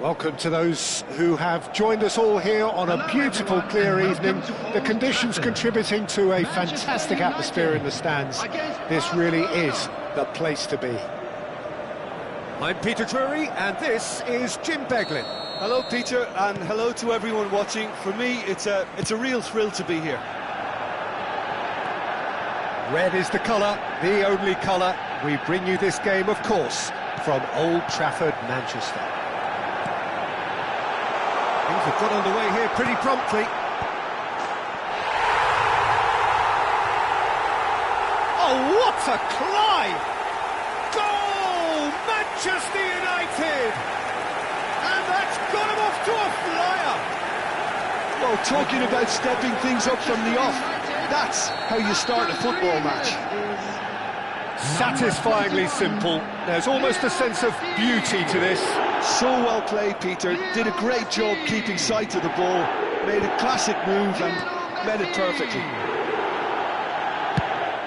Welcome to those who have joined us all here on a beautiful, clear evening. The conditions contributing to a fantastic atmosphere in the stands. This really is the place to be. I'm Peter Drury, and this is Jim Beglin. Hello, Peter, and hello to everyone watching. For me, it's a real thrill to be here. Red is the colour, the only colour. We bring you this game, of course, from Old Trafford, Manchester. Things have got underway here pretty promptly. Oh, what a climb! Goal! Manchester United! And that's got him off to a flyer! Well, talking about stepping things up from the off, that's how you start a football match. Satisfyingly simple. There's almost a sense of beauty to this. So well played, Peter. Did a great job keeping sight of the ball. Made a classic move and made it perfectly.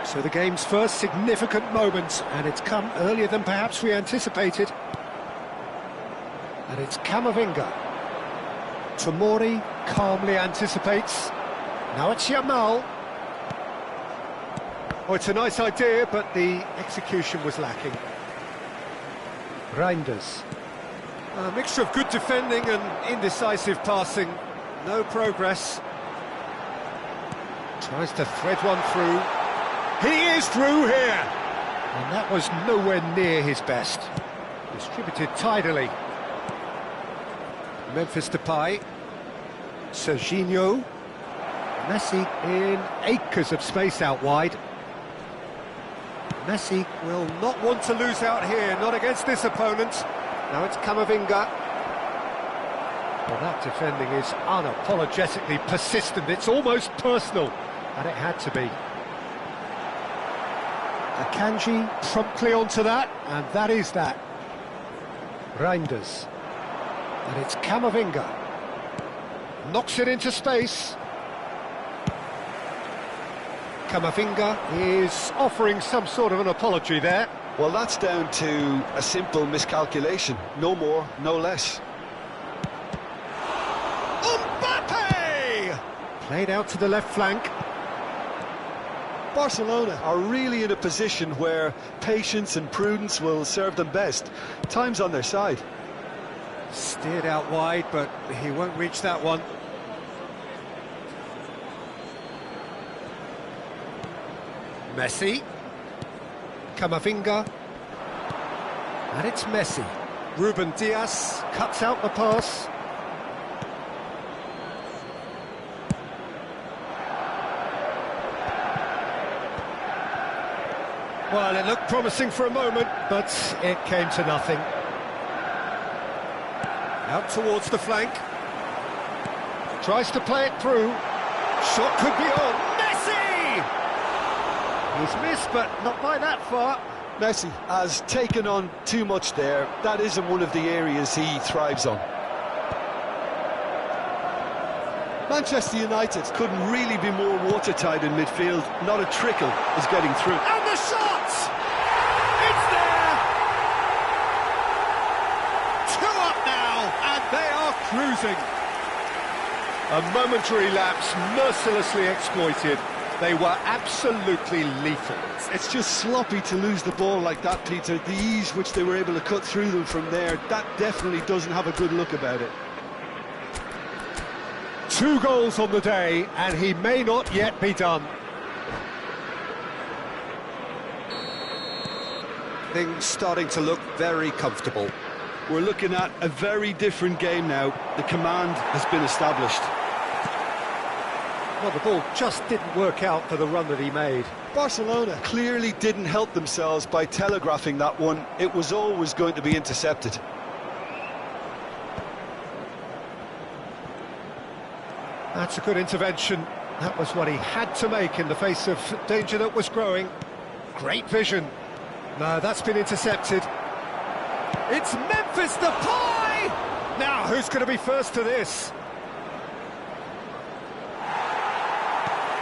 So the game's first significant moment, and it's come earlier than perhaps we anticipated. And it's Camavinga. Tomori calmly anticipates. Now it's Yamal. Oh, it's a nice idea, but the execution was lacking. Reinders. A mixture of good defending and indecisive passing. No progress. Tries to thread one through. He is through here! And that was nowhere near his best. Distributed tidily. Memphis Depay. Serginho. Messi in acres of space out wide. Messi will not want to lose out here, not against this opponent. Now it's Camavinga. Well, that defending is unapologetically persistent. It's almost personal, and it had to be. Akanji promptly onto that, and that is that. Reinders. And it's Camavinga. Knocks it into space. Camavinga is offering some sort of an apology there. Well, that's down to a simple miscalculation. No more, no less. Mbappe! Played out to the left flank. Barcelona are really in a position where patience and prudence will serve them best. Time's on their side. Steered out wide, but he won't reach that one. Messi. Camavinga. And it's Messi. Ruben Dias cuts out the pass. Well, it looked promising for a moment, but it came to nothing. Out towards the flank. Tries to play it through. Shot could be on. Messi! He's missed, but not by that far. Messi has taken on too much there. That isn't one of the areas he thrives on. Manchester United couldn't really be more watertight in midfield. Not a trickle is getting through. And the shot! It's there! 2 up now, and they are cruising. A momentary lapse, mercilessly exploited. They were absolutely lethal. It's just sloppy to lose the ball like that, Peter. The ease which they were able to cut through them from there, that definitely doesn't have a good look about it. 2 goals on the day, and he may not yet be done. Things starting to look very comfortable. We're looking at a very different game now. The command has been established. Well, the ball just didn't work out for the run that he made. Barcelona clearly didn't help themselves by telegraphing that one. It was always going to be intercepted. That's a good intervention. That was what he had to make in the face of danger that was growing. Great vision. No, that's been intercepted. It's Memphis Depay! Now, who's going to be first to this?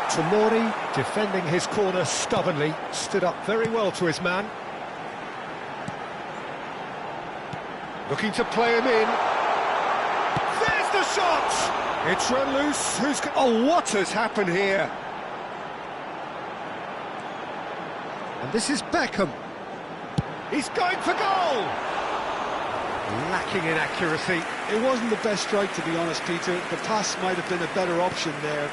Tomori, defending his corner stubbornly, stood up very well to his man. Looking to play him in. shot! It's run loose. Oh, what has happened here? And this is Beckham. He's going for goal! Lacking in accuracy. It wasn't the best strike, to be honest, Peter. The pass might have been a better option there.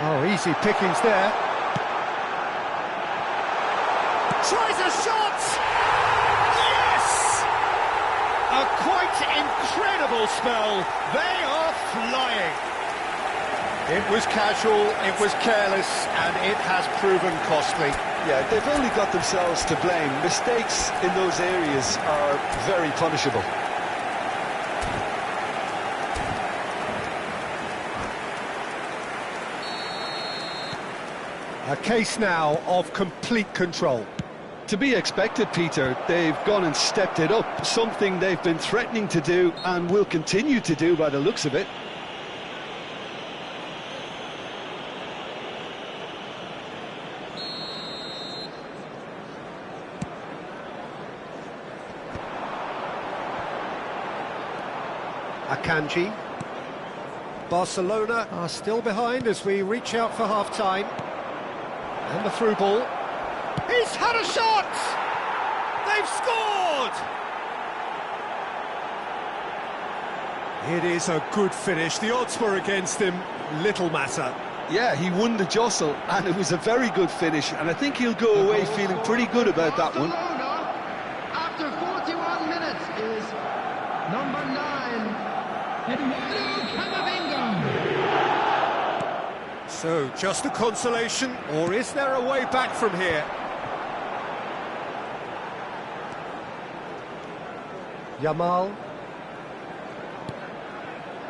Oh, easy pickings there. Tries a shot! Yes! A quite incredible spell. They are flying. It was casual, it was careless, and it has proven costly. Yeah, they've only got themselves to blame. Mistakes in those areas are very punishable. A case now of complete control. To be expected, Peter. They've gone and stepped it up, something they've been threatening to do and will continue to do by the looks of it. Akanji. Barcelona are still behind as we reach out for half-time. And the through ball. He's had a shot! They've scored! It is a good finish. The odds were against him. Little matter. Yeah, he won the jostle, and it was a very good finish, and I think he'll go away feeling pretty good about that one. After 41 minutes is number 9, Camavinga. So, just a consolation, or is there a way back from here? Yamal.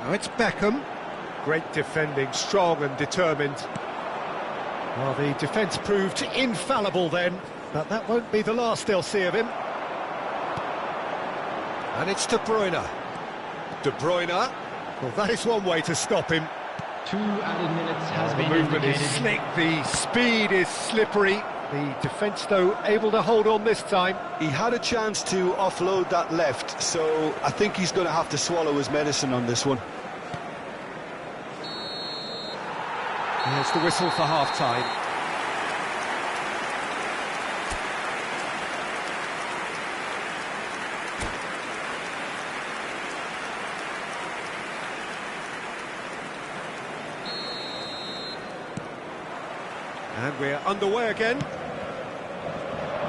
Now it's Beckham. Great defending, strong and determined. Well, the defence proved infallible then, but that won't be the last they'll see of him. And it's De Bruyne. De Bruyne. Well, that is one way to stop him. 2 added minutes has been The movement is indicated. slick, the speed is slippery. The defence, though, able to hold on this time. He had a chance to offload that left, so I think he's going to have to swallow his medicine on this one. There's the whistle for half-time. And we're underway again.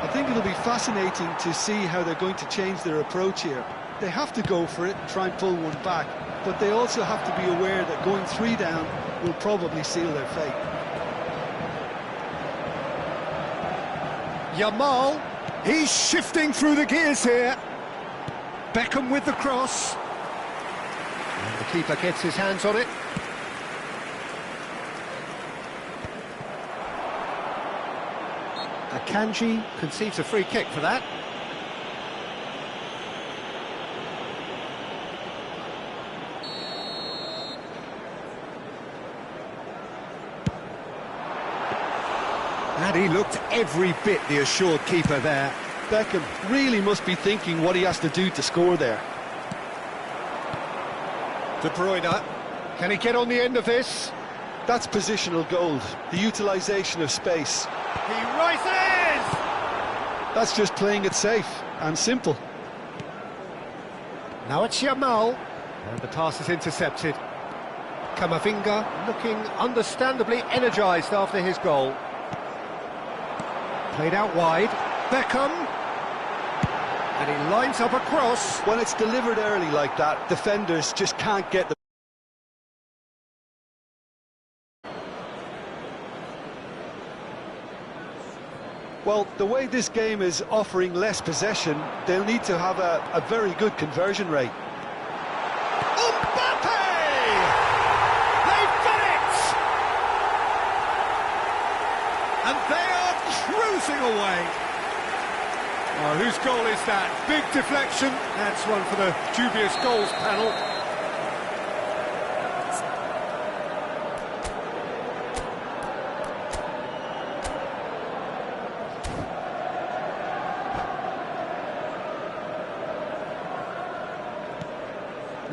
I think it'll be fascinating to see how they're going to change their approach here. They have to go for it and try and pull one back, but they also have to be aware that going 3 down will probably seal their fate. Yamal, he's shifting through the gears here. Beckham with the cross. And the keeper gets his hands on it. Akanji conceives a free kick for that. And he looked every bit the assured keeper there. Beckham really must be thinking what he has to do to score there. De Bruyne, can he get on the end of this? That's positional gold, the utilisation of space. He rises! That's just playing it safe and simple. Now it's Yamal, and the pass is intercepted. Camavinga looking understandably energised after his goal. Played out wide, Beckham, and he lines up a cross. When it's delivered early like that, defenders just can't get the... Well, the way this game is offering less possession, they'll need to have a very good conversion rate. Mbappe! They've done it! And they are cruising away. Oh, whose goal is that? Big deflection. That's one for the dubious goals panel.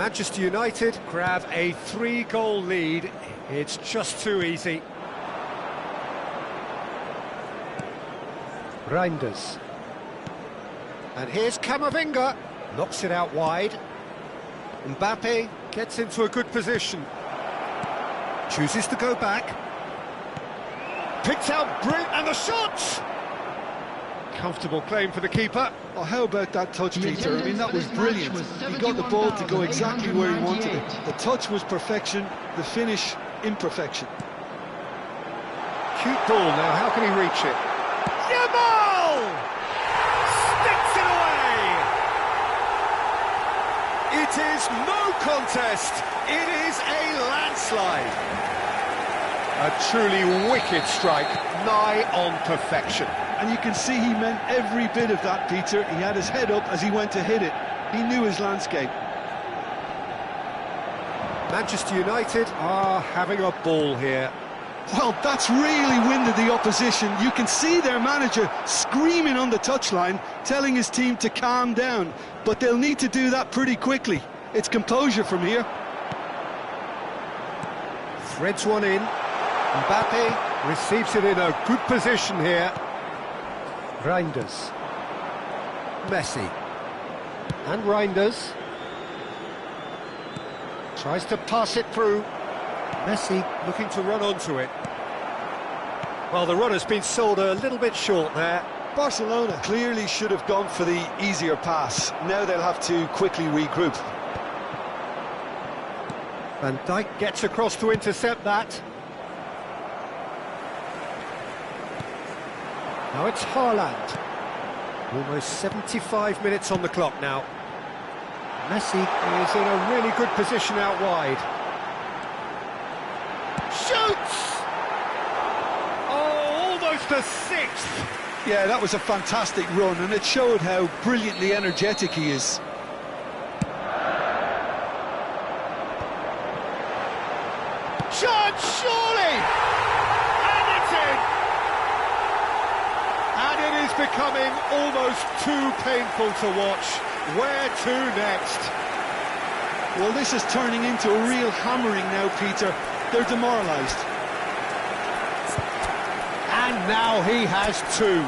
Manchester United grab a 3-goal lead. It's just too easy. Reinders. And here's Camavinga. Knocks it out wide. Mbappe gets into a good position. Chooses to go back. Picked out brilliant, and the shot! Comfortable claim for the keeper. Oh, how about that touch, Peter? I mean, that was brilliant. He got the ball to go exactly where he wanted it. The touch was perfection, the finish, imperfection. Cute ball now, how can he reach it? Yamal! Sticks it away! It is no contest, it is a landslide. A truly wicked strike, nigh on perfection. And you can see he meant every bit of that, Peter. He had his head up as he went to hit it. He knew his landscape. Manchester United are having a ball here. Well, that's really winded the opposition. You can see their manager screaming on the touchline, telling his team to calm down. But they'll need to do that pretty quickly. It's composure from here. Threads one in. Mbappe receives it in a good position here. Reinders. Messi. And Reinders. Tries to pass it through. Messi looking to run onto it. Well, the run has been sold a little bit short there. Barcelona clearly should have gone for the easier pass. Now they'll have to quickly regroup. Van Dijk gets across to intercept that. Now it's Haaland. Almost 75 minutes on the clock now. Messi is in a really good position out wide. Shoots! Oh, almost a sixth! Yeah, that was a fantastic run, and it showed how brilliantly energetic he is. Shot, surely! And it's in! And it is becoming almost too painful to watch. Where to next? Well, this is turning into a real hammering now, Peter. They're demoralised. And now he has two.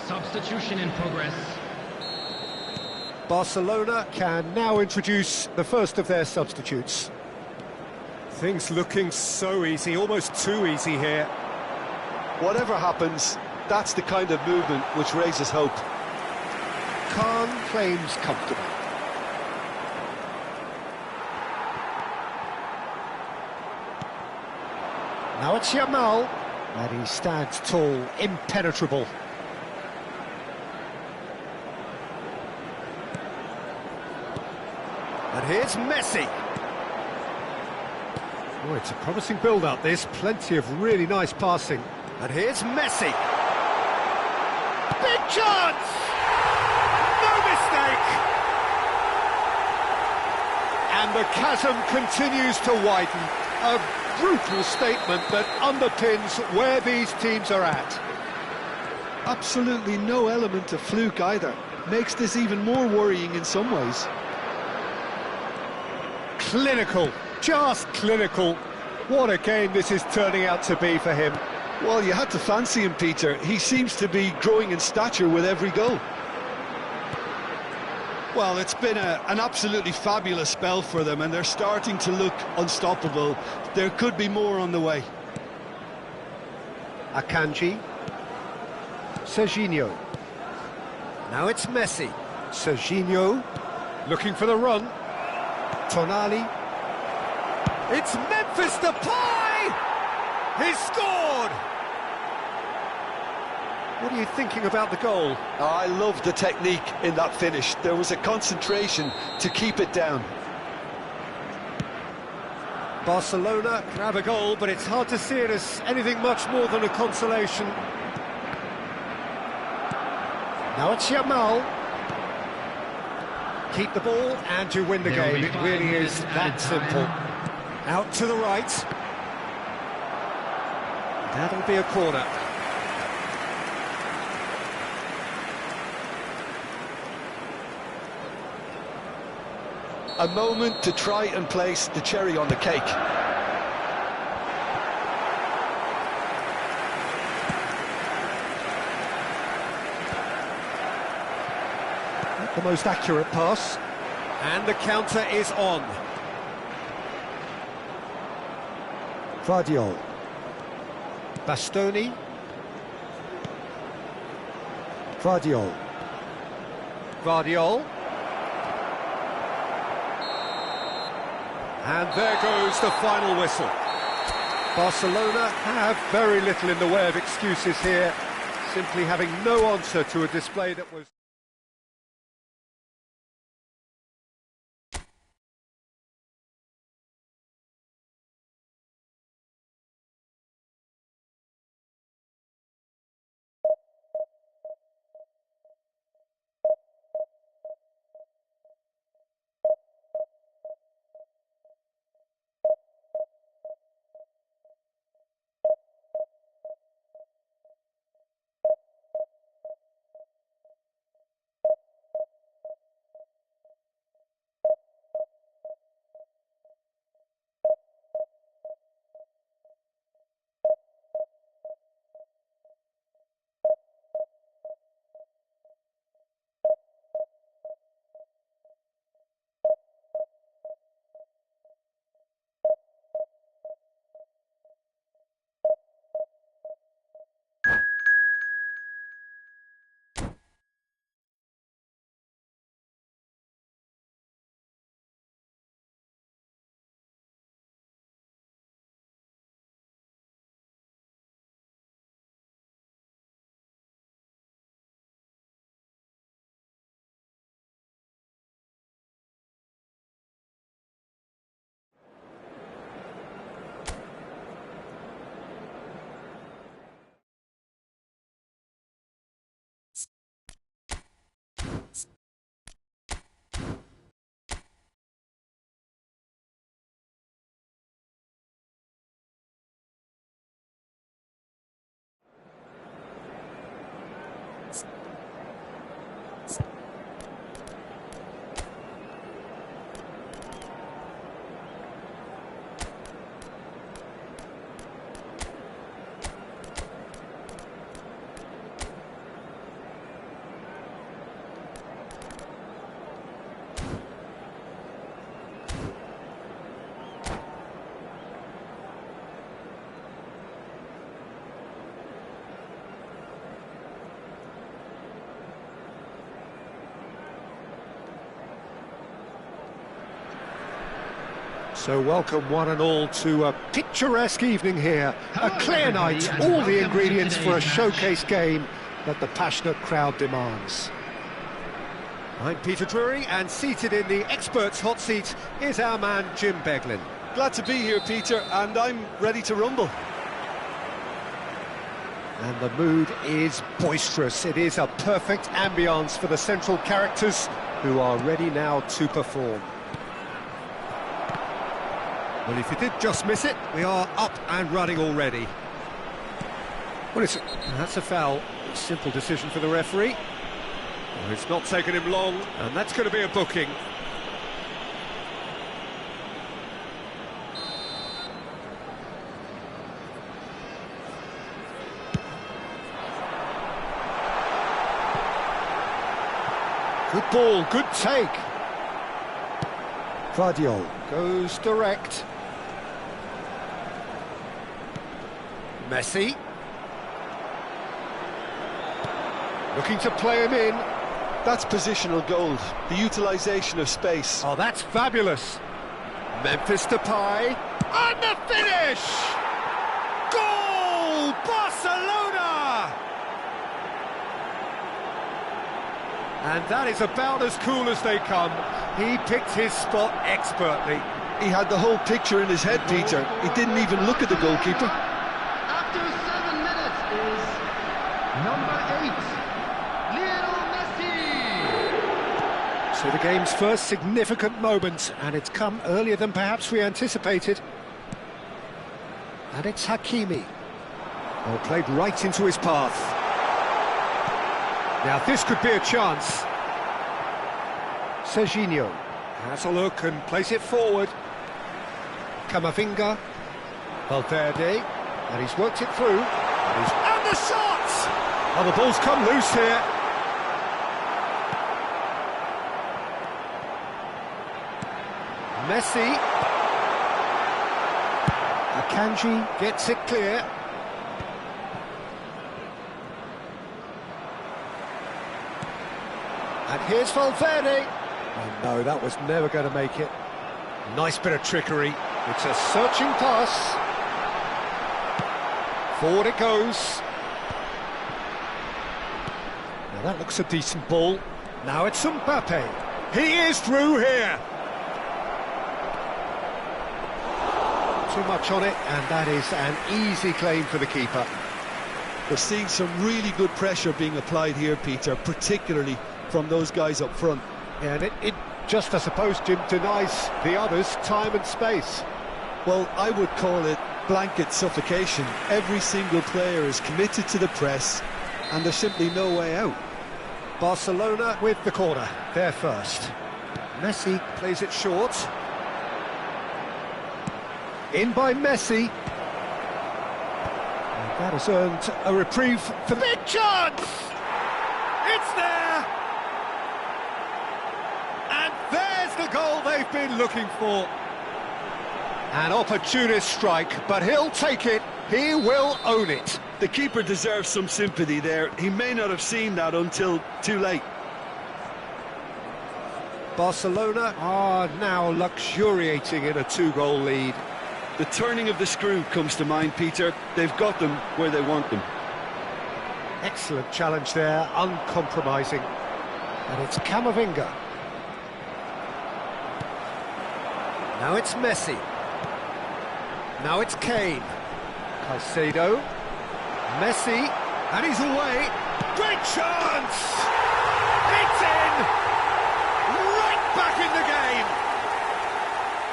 Substitution in progress. Barcelona can now introduce the first of their substitutes. Things looking so easy, almost too easy here. Whatever happens, that's the kind of movement which raises hope. Khan claims comfortable. Now it's Yamal, and he stands tall, impenetrable. And here's Messi. Oh, it's a promising build-up, this. Plenty of really nice passing. And here's Messi. Big chance! No mistake! And the chasm continues to widen. A brutal statement that underpins where these teams are at. Absolutely no element of fluke either. Makes this even more worrying in some ways. Clinical, just clinical. What a game this is turning out to be for him. Well, you had to fancy him, Peter. He seems to be growing in stature with every goal. Well, it's been an absolutely fabulous spell for them, and they're starting to look unstoppable. There could be more on the way. Akanji. Serginho. Now it's Messi. Serginho looking for the run. Tonali. It's Memphis Depay! He's scored! What are you thinking about the goal? I love the technique in that finish. There was a concentration to keep it down. Barcelona can have a goal, but it's hard to see it as anything much more than a consolation. Now it's Yamal. Keep the ball and you win the game. It really is that simple. Out to the right. That'll be a corner. A moment to try and place the cherry on the cake. Not the most accurate pass. And the counter is on. Vardiol. Bastoni. Vardiol. Vardiol. And there goes the final whistle. Barcelona have very little in the way of excuses here, simply having no answer to a display that was... So welcome one and all to a picturesque evening here, a clear night, all the ingredients for a showcase game that the passionate crowd demands. I'm Peter Drury, and seated in the experts' hot seat is our man Jim Beglin. Glad to be here, Peter, and I'm ready to rumble. And the mood is boisterous. It is a perfect ambience for the central characters who are ready now to perform. Well, if you did just miss it, we are up and running already. Well, that's a foul. Simple decision for the referee. Well, it's not taken him long, and that's going to be a booking. Good ball, good take. Vardiol goes direct. Messi. Looking to play him in. That's positional gold, the utilisation of space. Oh, that's fabulous. Memphis Depay. And the finish! Goal! Barcelona! And that is about as cool as they come. He picked his spot expertly. He had the whole picture in his head, Peter. He didn't even look at the goalkeeper. After 7 minutes is number 8, Lionel Messi. So the game's first significant moment, and it's come earlier than perhaps we anticipated. And it's Hakimi. Well, played right into his path. Now this could be a chance. Serginho has a look and plays it forward. Camavinga, Valverde, and he's worked it through. And the shot! Oh, the ball's come loose here. Messi. Akanji gets it clear. And here's Valverde. Oh no, that was never going to make it. Nice bit of trickery. It's a searching pass. Forward it goes. Now that looks a decent ball. Now it's Mbappe. He is through here. Too much on it, and that is an easy claim for the keeper. We're seeing some really good pressure being applied here, Peter, particularly from those guys up front. And it just, I suppose, Jim, denies the others time and space. Well, I would call it blanket suffocation. Every single player is committed to the press, and there's simply no way out. Barcelona with the corner, they're first. Messi plays it short. In by Messi. And that has earned a reprieve for the big chance! It's there! And there's the goal they've been looking for. An opportunist strike, but he'll take it. He will own it. The keeper deserves some sympathy there. He may not have seen that until too late. Barcelona are now luxuriating in a 2-goal lead. The turning of the screw comes to mind, Peter. They've got them where they want them. Excellent challenge there, uncompromising. And it's Camavinga. Now it's Messi. Now it's Kane. Caicedo. Messi. And he's away. Great chance! It's in! Right back in the game!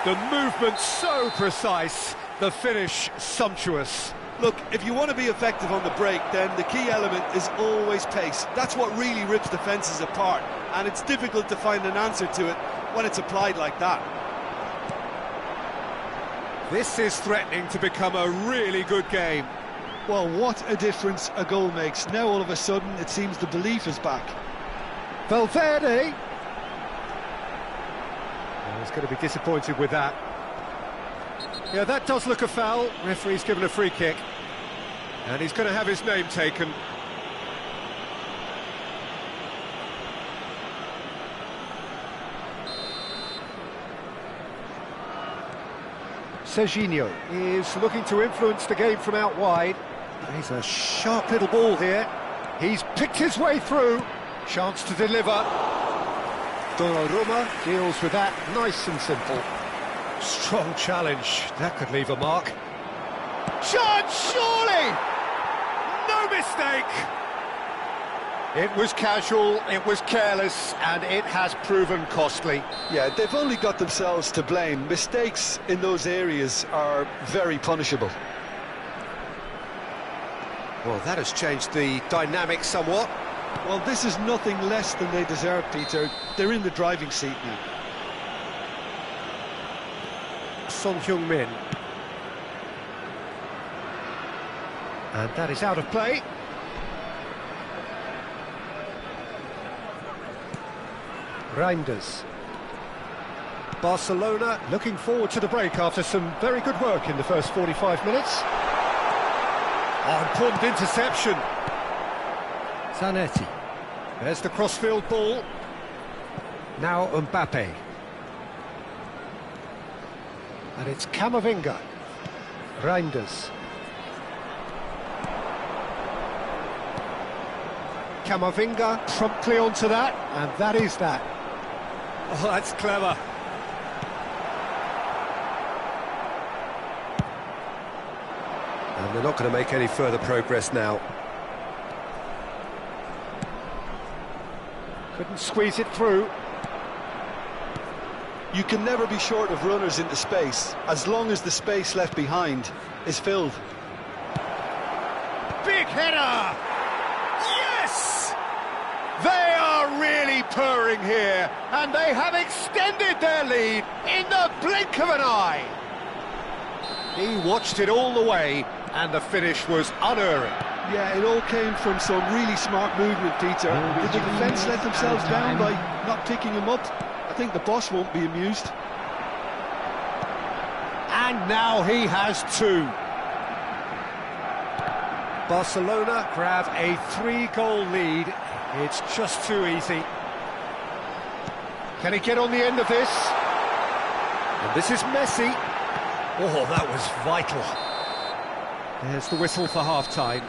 The movement so precise, the finish sumptuous. Look, if you want to be effective on the break, then the key element is always pace. That's what really rips defences apart, and it's difficult to find an answer to it when it's applied like that. This is threatening to become a really good game. Well, what a difference a goal makes. Now all of a sudden it seems the belief is back. Valverde. Oh, he's going to be disappointed with that. Yeah, that does look a foul. Referee's given a free kick. And he's going to have his name taken. Serginho is looking to influence the game from out wide. He's a sharp little ball here. He's picked his way through. Chance to deliver. Donnarumma deals with that nice and simple. Strong challenge. That could leave a mark. Chance, surely! No mistake! It was casual, it was careless, and it has proven costly. Yeah, they've only got themselves to blame. Mistakes in those areas are very punishable. Well, that has changed the dynamic somewhat. Well, this is nothing less than they deserve, Peter. They're in the driving seat now. Son Heung-min. And that is out of play. Reinders. Barcelona looking forward to the break after some very good work in the first 45 minutes. Oh, important interception. Zanetti. There's the crossfield ball. Now Mbappe. And it's Camavinga. Reinders. Camavinga promptly onto that, and that is that. Oh, that's clever. And they're not going to make any further progress now. Couldn't squeeze it through. You can never be short of runners into space, as long as the space left behind is filled. Big header! Yes! They are really purring here, and they have extended their lead in the blink of an eye. He watched it all the way, and the finish was unerring. Yeah, it all came from some really smart movement, Peter. Did the defence let themselves down by not picking him up? I think the boss won't be amused. And now he has two. Barcelona grab a 3-goal lead. It's just too easy. Can he get on the end of this? And this is Messi. Oh, that was vital. There's the whistle for half-time.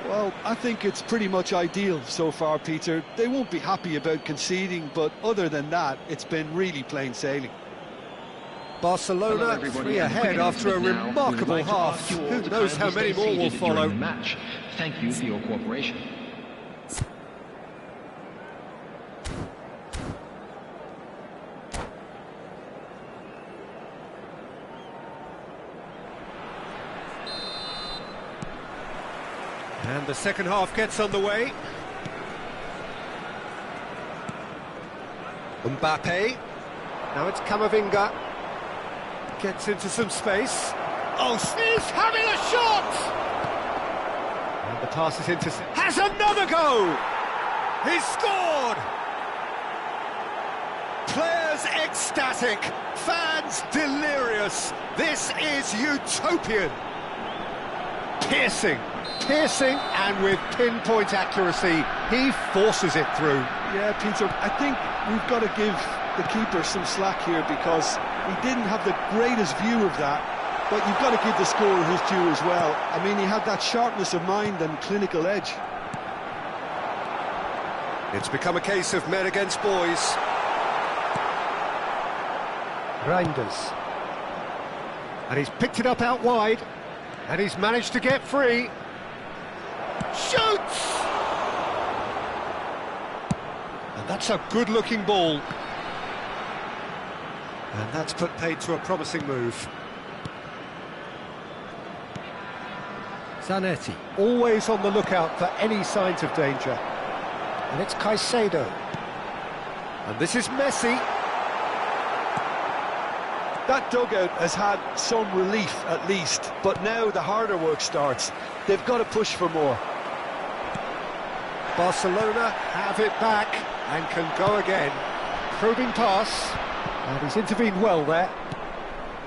Well, I think it's pretty much ideal so far, Peter. They won't be happy about conceding, but other than that, it's been really plain sailing. Barcelona 3 ahead after a remarkable half. Who knows how many more will follow. Match. Thank you for your cooperation. And the second half gets underway. Mbappe. Now it's Camavinga. Gets into some space. Oh, he's having a shot! And the pass is into... Has another go! He's scored! Players ecstatic. Fans delirious. This is utopian. Piercing, and with pinpoint accuracy, he forces it through. Yeah, Peter, I think we've got to give the keeper some slack here because he didn't have the greatest view of that, but you've got to give the scorer his due as well. I mean, he had that sharpness of mind and clinical edge. It's become a case of men against boys. Reinders. And he's picked it up out wide. And he's managed to get free. Shoots! And that's a good-looking ball. And that's put paid to a promising move. Zanetti, always on the lookout for any signs of danger. And it's Caicedo. And this is Messi. That dugout has had some relief at least, but now the harder work starts. They've got to push for more. Barcelona have it back and can go again. Probing pass, and he's intervened well there.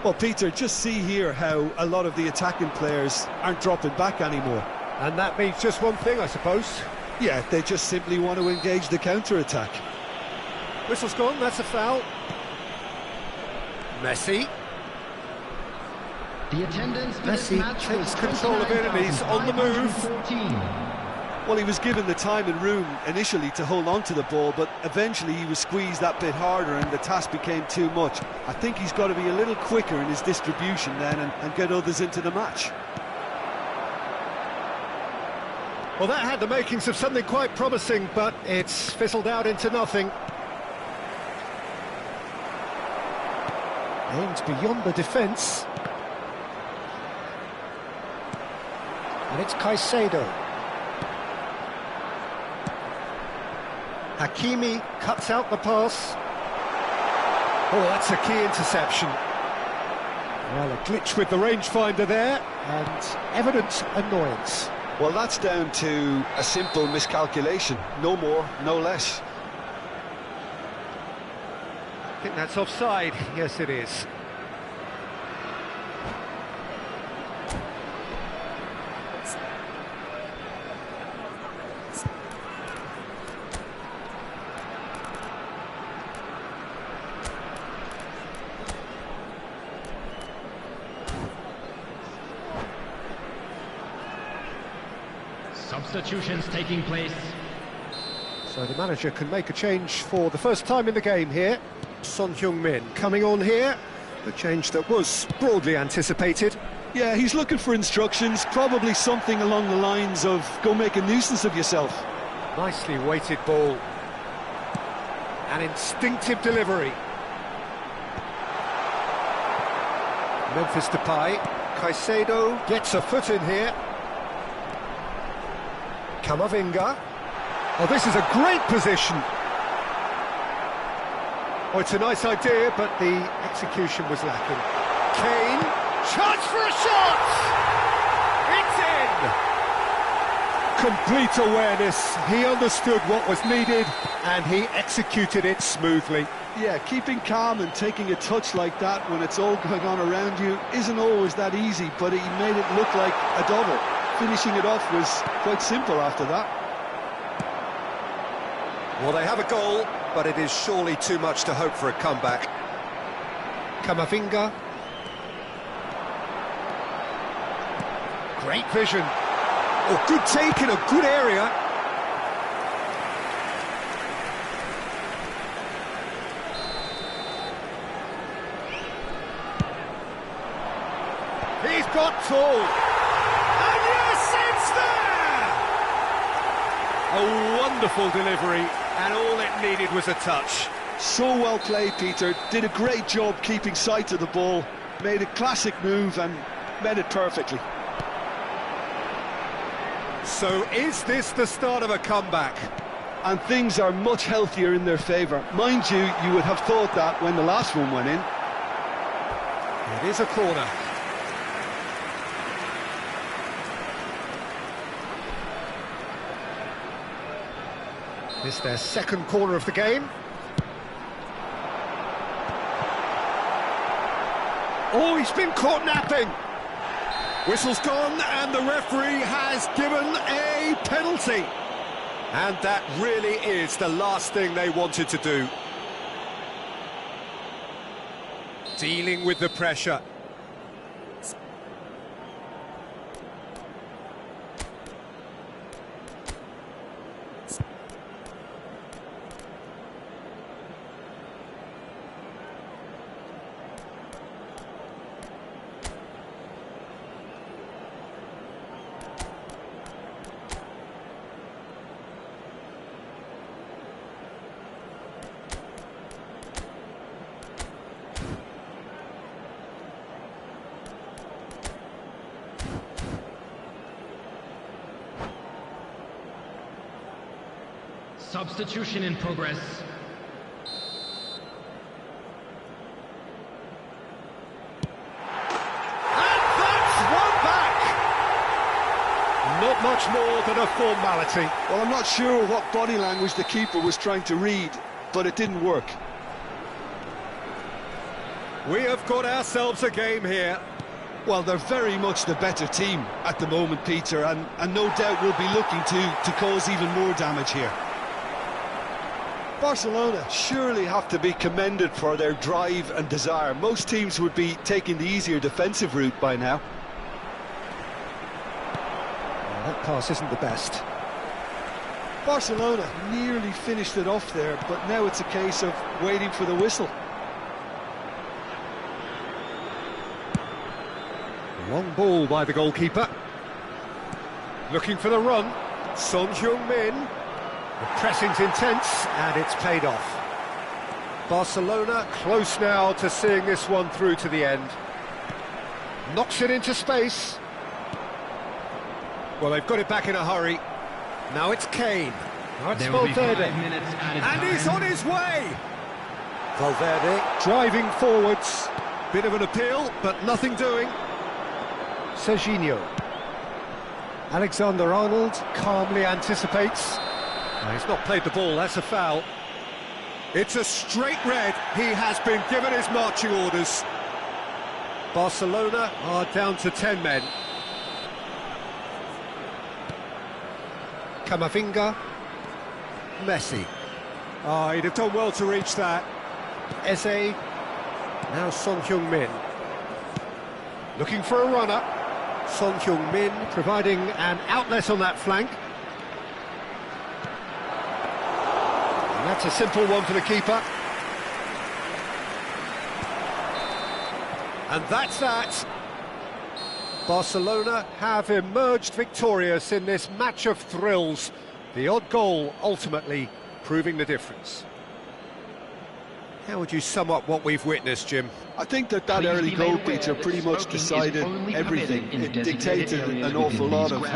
Well, Peter, just see here how a lot of the attacking players aren't dropping back anymore. And that means just one thing, I suppose. Yeah, they just simply want to engage the counter-attack. Whistle's gone, that's a foul. Messi. The attendance for Messi this match takes was control of it and he's on the move. 29,514. Well, he was given the time and room initially to hold on to the ball, but eventually he was squeezed that bit harder and the task became too much. I think he's got to be a little quicker in his distribution then and get others into the match. Well, that had the makings of something quite promising, but it's fizzled out into nothing. Aimed beyond the defence. And it's Caicedo. Hakimi cuts out the pass. Oh, that's a key interception. Well, a glitch with the rangefinder there, and evident annoyance. Well, that's down to a simple miscalculation. No more, no less. I think that's offside. Yes, it is. Substitutions taking place. So the manager can make a change for the first time in the game here. Son Heung-min coming on here. The change that was broadly anticipated. Yeah, he's looking for instructions, probably something along the lines of go make a nuisance of yourself. Nicely weighted ball. An instinctive delivery. Memphis Depay. Caicedo gets a foot in here. Camavinga. Oh, this is a great position. Oh, it's a nice idea, but the execution was lacking. Kane, chance for a shot! It's in! Complete awareness. He understood what was needed, and he executed it smoothly. Yeah, keeping calm and taking a touch like that when it's all going on around you isn't always that easy, but he made it look like a double. Finishing it off was quite simple after that. Well, they have a goal, but it is surely too much to hope for a comeback. Camavinga. Great vision. Oh, good take in a good area. He's got full. And yes, it's there! A wonderful delivery, and all it needed was a touch. So well played, Peter. Did a great job keeping sight of the ball. Made a classic move and met it perfectly. So is this the start of a comeback? And things are much healthier in their favour. Mind you, you would have thought that when the last one went in. It is a corner. This is their second corner of the game. Oh, he's been caught napping. Whistle's gone, and the referee has given a penalty. And that really is the last thing they wanted to do. Dealing with the pressure. Substitution in progress. And that's one back! Not much more than a formality. Well, I'm not sure what body language the keeper was trying to read, but it didn't work. We have got ourselves a game here. Well, they're very much the better team at the moment, Peter, and no doubt will be looking to cause even more damage here. Barcelona surely have to be commended for their drive and desire. Most teams would be taking the easier defensive route by now. Well, that pass isn't the best. Barcelona nearly finished it off there, but now it's a case of waiting for the whistle. Long ball by the goalkeeper. Looking for the run. Son Heung-min. The pressing's intense, and it's paid off. Barcelona close now to seeing this one through to the end. Knocks it into space. Well, they've got it back in a hurry. Now it's Kane. Now it's There will be 5 Valverde. minutes added And time. he's on his way! Valverde driving forwards. Bit of an appeal, but nothing doing. Serginho. Alexander-Arnold calmly anticipates. No, he's not played the ball, that's a foul. It's a straight red. He has been given his marching orders. Barcelona are down to 10 men. Camavinga. Messi. Ah, he'd have done well to reach that. Eze. Now Son Heung-min. Looking for a runner. Son Heung-min providing an outlet on that flank. And that's a simple one for the keeper. And that's that. Barcelona have emerged victorious in this match of thrills. The odd goal ultimately proving the difference. How would you sum up what we've witnessed, Jim? I think that early goal, Peter, pretty much decided everything. It dictated an awful lot of